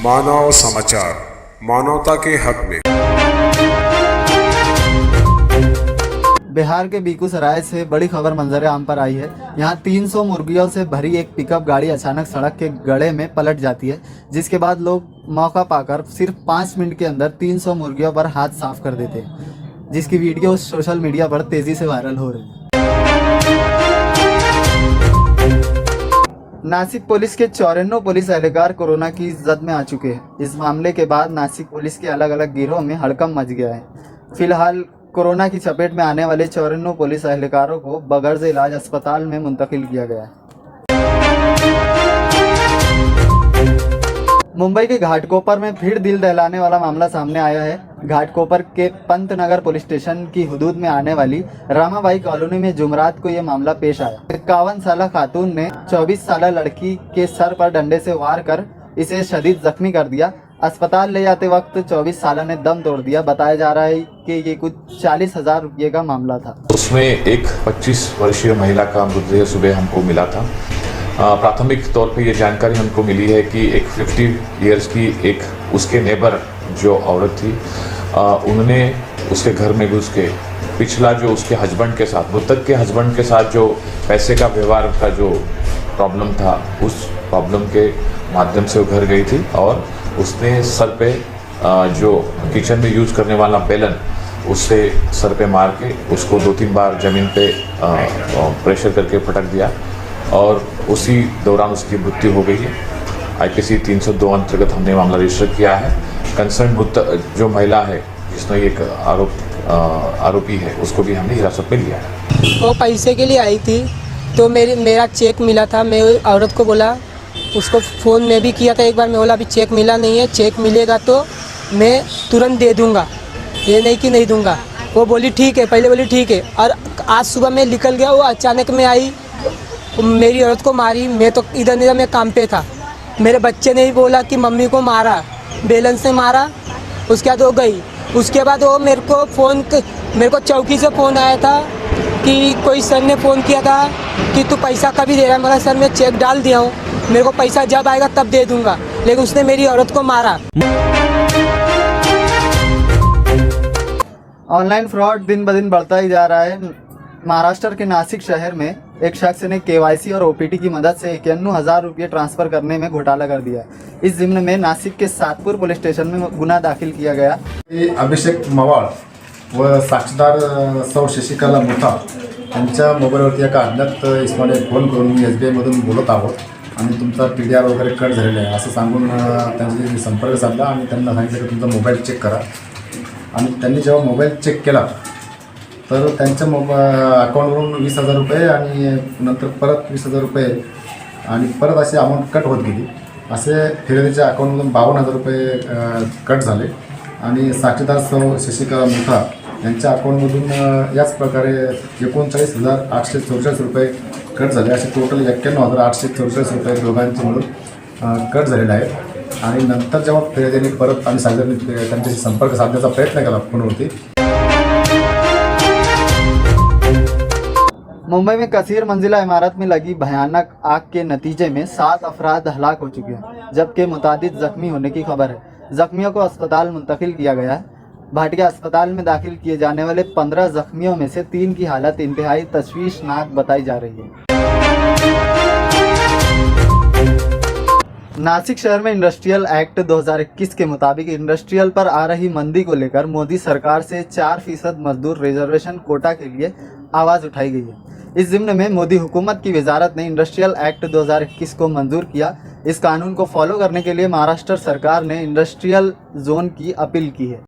मानव समाचार, मानवता के हक में। बिहार के बेगूसराय से बड़ी खबर मंजर आम पर आई है। यहाँ 300 मुर्गियों से भरी एक पिकअप गाड़ी अचानक सड़क के गड्ढे में पलट जाती है, जिसके बाद लोग मौका पाकर सिर्फ 5 मिनट के अंदर 300 मुर्गियों पर हाथ साफ कर देते हैं, जिसकी वीडियो सोशल मीडिया पर तेजी से वायरल हो रही है। नासिक पुलिस के 54 पुलिस एहलकार कोरोना की जद में आ चुके हैं। इस मामले के बाद नासिक पुलिस के अलग अलग गिरोह में हड़कंप मच गया है। फिलहाल कोरोना की चपेट में आने वाले 54 पुलिस एहलकारों को बगैर इलाज अस्पताल में मुंतकिल किया गया है। मुंबई के घाटकोपर में फिर दिल दहलाने वाला मामला सामने आया है। घाटकोपर के पंतनगर पुलिस स्टेशन की हुदूद में आने वाली रामाबाई कॉलोनी में जुमरात को यह मामला पेश आया। 51 साल खातून ने 24 साल लड़की के सर पर डंडे से वार कर इसे शदीद जख्मी कर दिया। अस्पताल ले जाते वक्त 24 साल ने दम तोड़ दिया। बताया जा रहा है कि ये कुछ 40,000 रुपये का मामला था। उसमें एक 25 वर्षीय महिला का मृतदेह सुबह हमको मिला था। प्राथमिक तौर पे ये जानकारी हमको मिली है कि एक 50 इयर्स की एक उसके नेबर जो औरत थी, उन्होंने उसके घर में घुस के पिछला जो उसके हस्बैंड के साथ, मृतक के हस्बैंड के साथ जो पैसे का व्यवहार का जो प्रॉब्लम था, उस प्रॉब्लम के माध्यम से वो घर गई थी और उसने सर पे जो किचन में यूज़ करने वाला बेलन, उससे सर पे मार के उसको 2-3 बार ज़मीन पे प्रेशर करके पटक दिया और उसी दौरान उसकी मृत्यु हो गई है। IPC 302 अंतर्गत हमने मामला रजिस्टर किया है। कंसर्न जो महिला है जिसने एक आरोपी है, उसको भी हमने हिरासत में लिया है। वो पैसे के लिए आई थी तो मेरा चेक मिला था। मैं औरत को बोला, उसको फ़ोन में भी किया था एक बार, मैं बोला अभी चेक मिला नहीं है, चेक मिलेगा तो मैं तुरंत दे दूंगा, ये नहीं कि नहीं दूंगा। वो बोली ठीक है, पहले बोली ठीक है। और आज सुबह मैं निकल गया, वो अचानक में आई, मेरी औरत को मारी। मैं तो इधर नहीं था, मैं काम पे था। मेरे बच्चे ने ही बोला कि मम्मी को मारा, बेलन से मारा। उसके बाद वो गई। उसके बाद वो मेरे को चौकी से फ़ोन आया था कि कोई सर ने फ़ोन किया था कि तू पैसा कभी दे रहा है। मगर सर मैं चेक डाल दिया हूँ, मेरे को पैसा जब आएगा तब दे दूंगा। लेकिन उसने मेरी औरत को मारा। ऑनलाइन फ्रॉड दिन ब दिन बढ़ता ही जा रहा है। महाराष्ट्र के नासिक शहर में एक शख्स ने KYC और OPT की मदद से 51,000 रुपये ट्रांसफ़र करने में घोटाला कर दिया। इस ज़िम्न में नासिक के सातपुर पुलिस स्टेशन में गुना दाखिल किया गया। अभिषेक मवाळ व साक्षीदार सौ शशिकला मुथा यांच्या मोबाईलवरती एका अज्ञात इसमाने फोन करून SBI मधून बोलत आहोत आणि तुमचा TDR वगैरे कट झालेला आहे असं सांगून त्यांच्याशी संपर्क साधला आणि त्यांना सांगितलं की तुमचा मोबाईल चेक करा। आणि त्यांनी जेव्हा मोबाईल चेक केला तर त्यांच्या अकाउंटवरून 20,000 रुपये आणि नंतर परत 20,000 रुपये आणि परत अशी अमाऊंट कट होत गेली। असे फिर्यादीच्या अकाउंटमधून 52,000 रुपये कट झाले आणि साक्षीदार सौ शशिकला मुथा यांच्या अकाउंटमधून याच प्रकारे 39,844 रुपये कट झाले। असे टोटल 91,844 रुपये दोघांचे मिळून कट झालेले आहेत। आणि नंतर जेव्हा फिर्यादीने परत आणि साक्षीदारांनी त्यांच्याशी संपर्क साधण्याचा प्रयत्न केला फोनवरती। मुंबई में कसीर मंजिला इमारत में लगी भयानक आग के नतीजे में 7 अफराद हलाक हो चुके हैं, जबकि मुतादिद जख्मी होने की खबर है। जख्मियों को अस्पताल मुंतकिल किया गया है। भाटिया अस्पताल में दाखिल किए जाने वाले 15 जख्मियों में से 3 की हालत इंतहाई तशवीशनाक बताई जा रही है। नासिक शहर में इंडस्ट्रियल एक्ट 2021 के मुताबिक इंडस्ट्रियल पर आ रही मंदी को लेकर मोदी सरकार से 4% मजदूर रिजर्वेशन कोटा के लिए आवाज़ उठाई गई है। इस ज़िम्न में मोदी हुकूमत की वजारत ने इंडस्ट्रियल एक्ट 2021 को मंजूर किया। इस कानून को फॉलो करने के लिए महाराष्ट्र सरकार ने इंडस्ट्रियल जोन की अपील की है।